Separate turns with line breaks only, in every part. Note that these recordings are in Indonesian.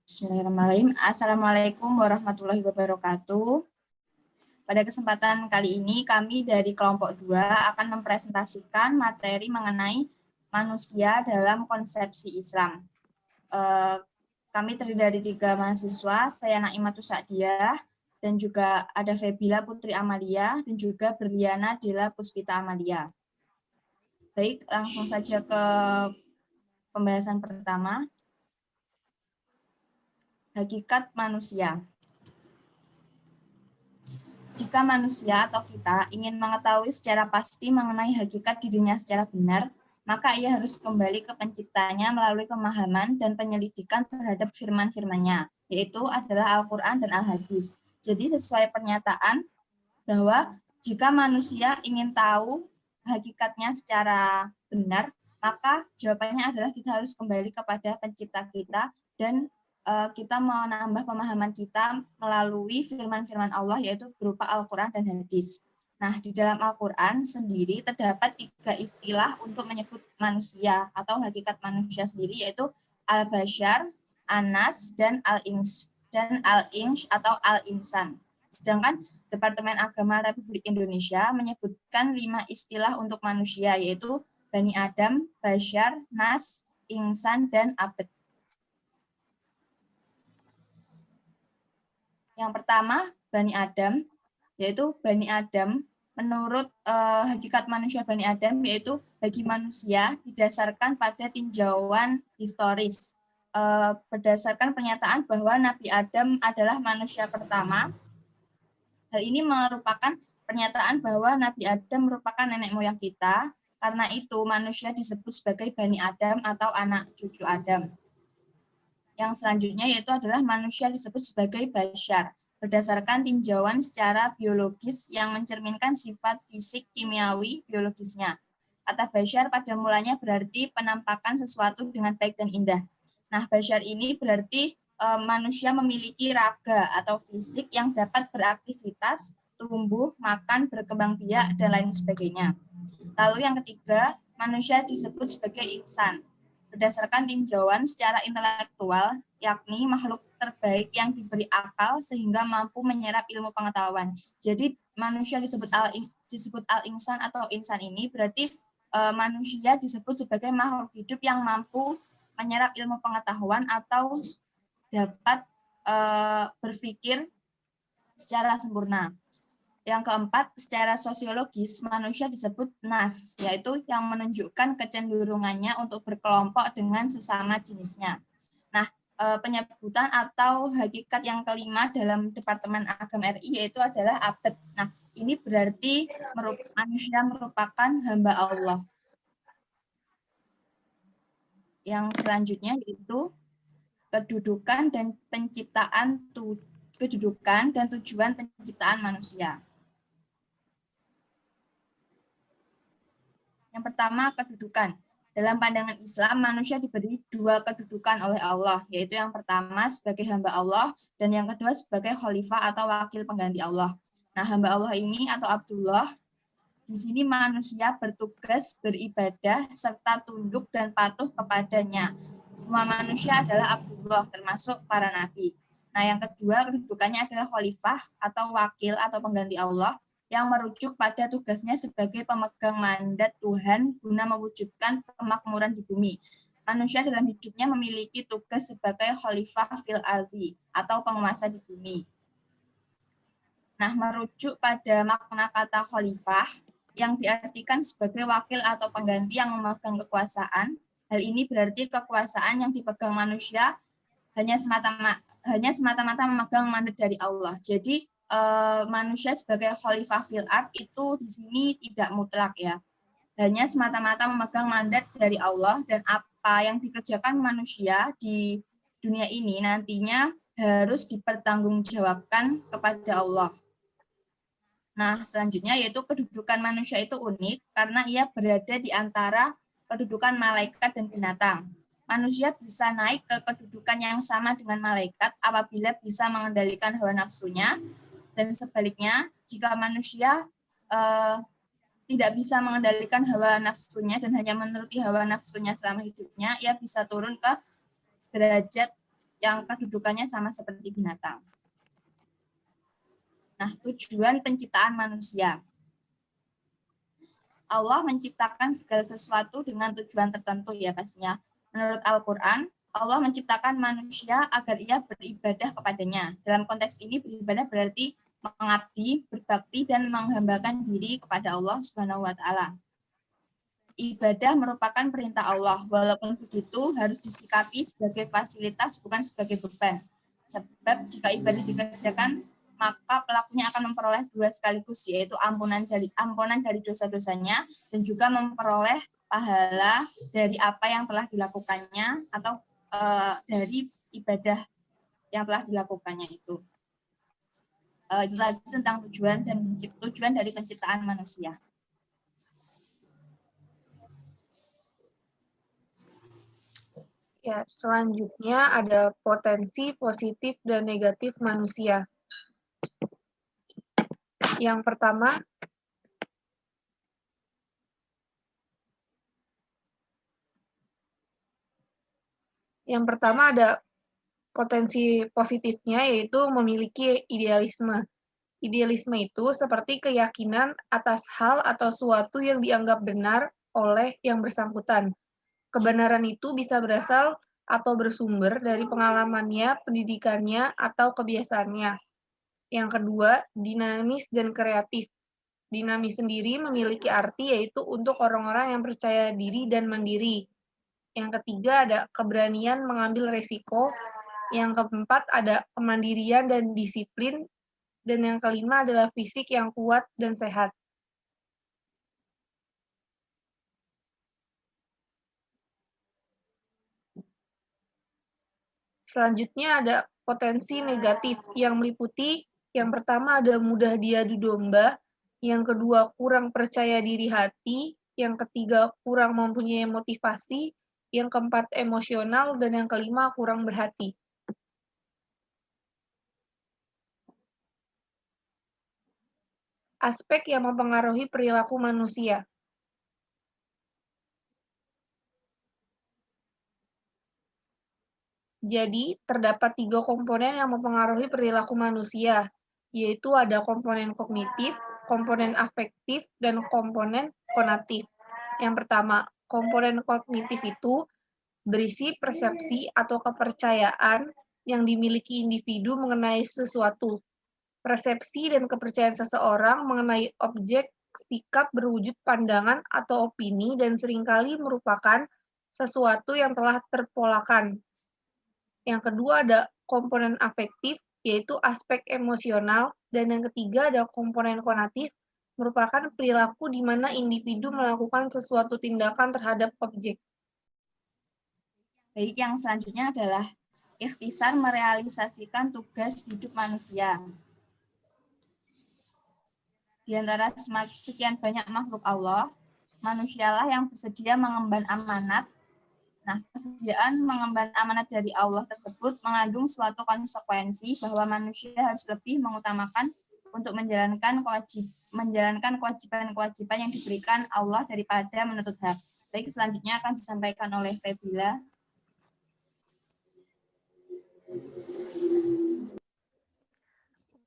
Bismillahirrahmanirrahim. Assalamualaikum warahmatullahi wabarakatuh. Pada kesempatan kali ini, kami dari kelompok 2 akan mempresentasikan materi mengenai manusia dalam konsepsi Islam. Kami terdiri dari 3 mahasiswa, saya Naimatus Sa'diyah, dan juga ada Febila Putri Amalia, dan juga Berliana Dela Puspita Amalia. Baik, langsung saja ke pembahasan pertama. Hakikat manusia. Jika manusia atau kita ingin mengetahui secara pasti mengenai hakikat dirinya secara benar, maka ia harus kembali ke penciptanya melalui pemahaman dan penyelidikan terhadap firman-firmannya, yaitu adalah Al-Quran dan Al-Hadis. Jadi sesuai pernyataan bahwa jika manusia ingin tahu hakikatnya secara benar, maka jawabannya adalah kita harus kembali kepada pencipta kita dan kita menambah pemahaman kita melalui firman-firman Allah, yaitu berupa Al-Quran dan Hadis. Nah, di dalam Al-Quran sendiri terdapat 3 istilah untuk menyebut manusia atau hakikat manusia sendiri, yaitu Al-Bashar, Anas, dan Al-Insh atau Al-Insan. Sedangkan Departemen Agama Republik Indonesia menyebutkan 5 istilah untuk manusia, yaitu Bani Adam, Bashar, Nas, Insan, dan Abad. Yang pertama, Bani Adam, yaitu Bani Adam menurut hakikat manusia Bani Adam, yaitu bagi manusia didasarkan pada tinjauan historis. Berdasarkan pernyataan bahwa Nabi Adam adalah manusia pertama. Hal ini merupakan pernyataan bahwa Nabi Adam merupakan nenek moyang kita, karena itu manusia disebut sebagai Bani Adam atau anak cucu Adam. Yang selanjutnya yaitu adalah manusia disebut sebagai bashar, berdasarkan tinjauan secara biologis yang mencerminkan sifat fisik kimiawi biologisnya. Kata bashar pada mulanya berarti penampakan sesuatu dengan baik dan indah. Nah, bashar ini berarti manusia memiliki raga atau fisik yang dapat beraktivitas, tumbuh, makan, berkembang biak, dan lain sebagainya. Lalu yang ketiga, manusia disebut sebagai insan, berdasarkan tinjauan secara intelektual, yakni makhluk terbaik yang diberi akal sehingga mampu menyerap ilmu pengetahuan. Jadi manusia disebut al-insan atau insan ini berarti manusia disebut sebagai makhluk hidup yang mampu menyerap ilmu pengetahuan atau dapat berpikir secara sempurna. Yang keempat, secara sosiologis, manusia disebut nas, yaitu yang menunjukkan kecenderungannya untuk berkelompok dengan sesama jenisnya. Nah, penyebutan atau hakikat yang kelima dalam Departemen Agama RI yaitu adalah abad. Nah, ini berarti manusia merupakan hamba Allah. Yang selanjutnya yaitu kedudukan dan tujuan penciptaan manusia. Yang pertama, kedudukan. Dalam pandangan Islam, manusia diberi 2 kedudukan oleh Allah, yaitu yang pertama sebagai hamba Allah, dan yang kedua sebagai khalifah atau wakil pengganti Allah. Nah, hamba Allah ini atau Abdullah, di sini manusia bertugas beribadah serta tunduk dan patuh kepadanya. Semua manusia adalah Abdullah, termasuk para nabi. Nah, yang kedua kedudukannya adalah khalifah atau wakil atau pengganti Allah, yang merujuk pada tugasnya sebagai pemegang mandat Tuhan guna mewujudkan kemakmuran di bumi. Manusia dalam hidupnya memiliki tugas sebagai khalifah fil ardi atau penguasa di bumi. Nah, merujuk pada makna kata khalifah yang diartikan sebagai wakil atau pengganti yang memegang kekuasaan. Hal ini berarti kekuasaan yang dipegang manusia hanya semata-mata memegang mandat dari Allah. Jadi manusia sebagai khalifah fil ard itu di sini tidak mutlak ya. Hanya semata-mata memegang mandat dari Allah, dan apa yang dikerjakan manusia di dunia ini nantinya harus dipertanggungjawabkan kepada Allah. Nah, selanjutnya yaitu kedudukan manusia itu unik karena ia berada di antara kedudukan malaikat dan binatang. Manusia bisa naik ke kedudukan yang sama dengan malaikat apabila bisa mengendalikan hawa nafsunya, dan sebaliknya, jika manusia tidak bisa mengendalikan hawa nafsunya dan hanya menuruti hawa nafsunya selama hidupnya, ia bisa turun ke derajat yang kedudukannya sama seperti binatang. Nah, tujuan penciptaan manusia. Allah menciptakan segala sesuatu dengan tujuan tertentu ya pastinya. Menurut Al-Quran, Allah menciptakan manusia agar ia beribadah kepadanya. Dalam konteks ini beribadah berarti mengabdi, berbakti, dan menghambakan diri kepada Allah Subhanahu wa Ta'ala. Ibadah merupakan perintah Allah, walaupun begitu harus disikapi sebagai fasilitas bukan sebagai beban. Sebab jika ibadah dikerjakan, maka pelakunya akan memperoleh dua sekaligus, yaitu ampunan dari dosa-dosanya dan juga memperoleh pahala dari apa yang telah dilakukannya atau dari ibadah yang telah dilakukannya itu. Itu tadi tentang tujuan dari penciptaan manusia.
Ya, selanjutnya ada potensi positif dan negatif manusia. Yang pertama ada potensi positifnya, yaitu memiliki idealisme. Idealisme itu seperti keyakinan atas hal atau suatu yang dianggap benar oleh yang bersangkutan. Kebenaran itu bisa berasal atau bersumber dari pengalamannya, pendidikannya, atau kebiasaannya. Yang kedua, dinamis dan kreatif. Dinamis sendiri memiliki arti yaitu untuk orang-orang yang percaya diri dan mandiri. Yang ketiga ada keberanian mengambil resiko. Yang keempat ada kemandirian dan disiplin. Dan yang kelima adalah fisik yang kuat dan sehat. Selanjutnya ada potensi negatif yang meliputi yang pertama ada mudah diadu domba, yang kedua kurang percaya diri hati, yang ketiga kurang mempunyai motivasi, yang keempat emosional, dan yang kelima kurang berhati. Aspek yang mempengaruhi perilaku manusia. Jadi, terdapat 3 komponen yang mempengaruhi perilaku manusia, yaitu ada komponen kognitif, komponen afektif, dan komponen konatif. Yang pertama, komponen kognitif itu berisi persepsi atau kepercayaan yang dimiliki individu mengenai sesuatu. Persepsi dan kepercayaan seseorang mengenai objek, sikap berwujud pandangan atau opini, dan seringkali merupakan sesuatu yang telah terpolakan. Yang kedua ada komponen afektif, yaitu aspek emosional, dan yang ketiga ada komponen konatif, merupakan perilaku di mana individu melakukan sesuatu tindakan terhadap objek.
Baik, yang selanjutnya adalah ikhtisar merealisasikan tugas hidup manusia. Di antara sekian banyak makhluk Allah, manusialah yang bersedia mengemban amanat. Nah, kesediaan mengemban amanat dari Allah tersebut mengandung suatu konsekuensi bahwa manusia harus lebih mengutamakan untuk menjalankan kewajiban-kewajiban yang diberikan Allah daripada menuntut hak. Baik, selanjutnya akan disampaikan oleh Febila.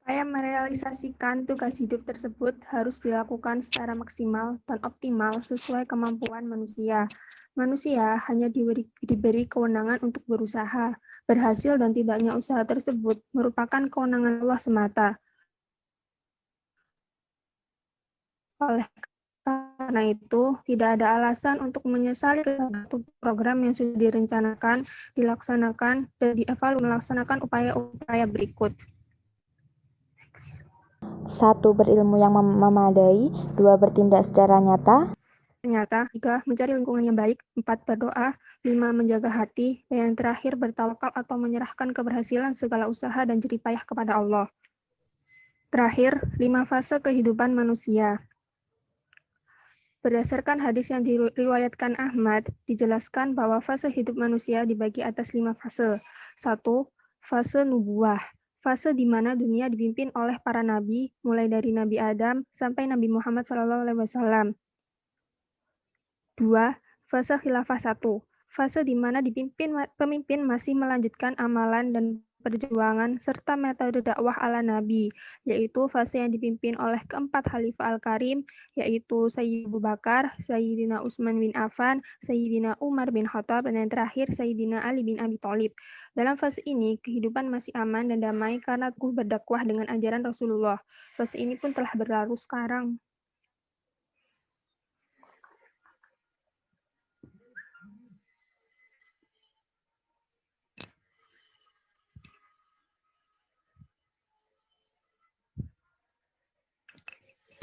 Upaya merealisasikan tugas hidup tersebut harus dilakukan secara maksimal dan optimal sesuai kemampuan manusia. Manusia hanya diberi kewenangan untuk berusaha. Berhasil dan tidaknya usaha tersebut merupakan kewenangan Allah semata. Oleh karena itu, tidak ada alasan untuk menyesali program yang sudah direncanakan, dilaksanakan, dan dievaluasi melaksanakan upaya-upaya berikut.
1. Berilmu yang memadai. 2. Bertindak secara nyata.
3. Mencari lingkungan yang baik. 4. Berdoa. 5. Menjaga hati. Dan yang terakhir, bertawakal atau menyerahkan keberhasilan segala usaha dan jerih payah kepada Allah. Terakhir, 5 fase kehidupan manusia. Berdasarkan hadis yang diriwayatkan Ahmad, dijelaskan bahwa fase hidup manusia dibagi atas 5 fase. 1. Fase nubuwah. Fase di mana dunia dipimpin oleh para nabi, mulai dari Nabi Adam sampai Nabi Muhammad SAW. 2. Fase khilafah 1. Fase di mana pemimpin masih melanjutkan amalan dan perjuangan serta metode dakwah ala Nabi, yaitu fase yang dipimpin oleh keempat Khalifah Al-Karim, yaitu Sayyidina Abu Bakar, Sayyidina Utsman bin Affan, Sayyidina Umar bin Khattab, dan yang terakhir Sayyidina Ali bin Abi Thalib. Dalam fase ini, kehidupan masih aman dan damai karena teguh berdakwah dengan ajaran Rasulullah. Fase ini pun telah berlalu sekarang.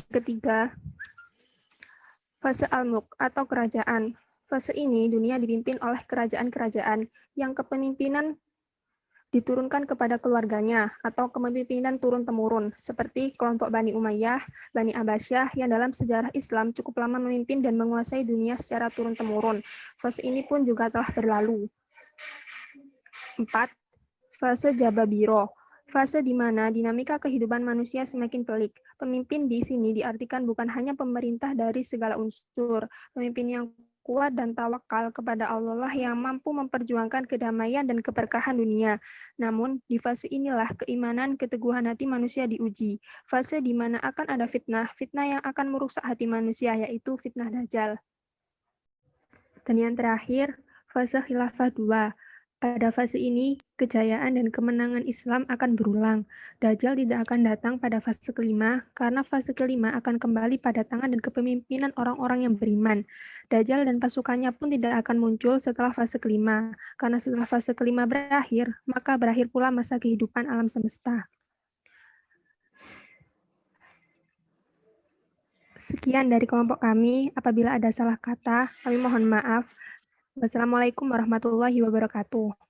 Ketiga, fase Al-Mulk atau kerajaan. Fase ini dunia dipimpin oleh kerajaan-kerajaan yang kepemimpinan diturunkan kepada keluarganya atau kepemimpinan turun-temurun, seperti kelompok Bani Umayyah, Bani Abbasiyah yang dalam sejarah Islam cukup lama memimpin dan menguasai dunia secara turun-temurun. Fase ini pun juga telah berlalu. 4. Fase Jababiro. Fase di mana dinamika kehidupan manusia semakin pelik. Pemimpin di sini diartikan bukan hanya pemerintah dari segala unsur, pemimpin yang kuat dan tawakal kepada Allah yang mampu memperjuangkan kedamaian dan keberkahan dunia. Namun, di fase inilah keimanan, keteguhan hati manusia diuji. Fase di mana akan ada fitnah yang akan merusak hati manusia, yaitu fitnah Dajjal. Dan yang terakhir, fase Khilafah 2. Pada fase ini, kejayaan dan kemenangan Islam akan berulang. Dajjal tidak akan datang pada fase kelima, karena fase kelima akan kembali pada tangan dan kepemimpinan orang-orang yang beriman. Dajjal dan pasukannya pun tidak akan muncul setelah fase kelima, karena setelah fase kelima berakhir, maka berakhir pula masa kehidupan alam semesta. Sekian dari kelompok kami. Apabila ada salah kata, kami mohon maaf. Wassalamualaikum warahmatullahi wabarakatuh.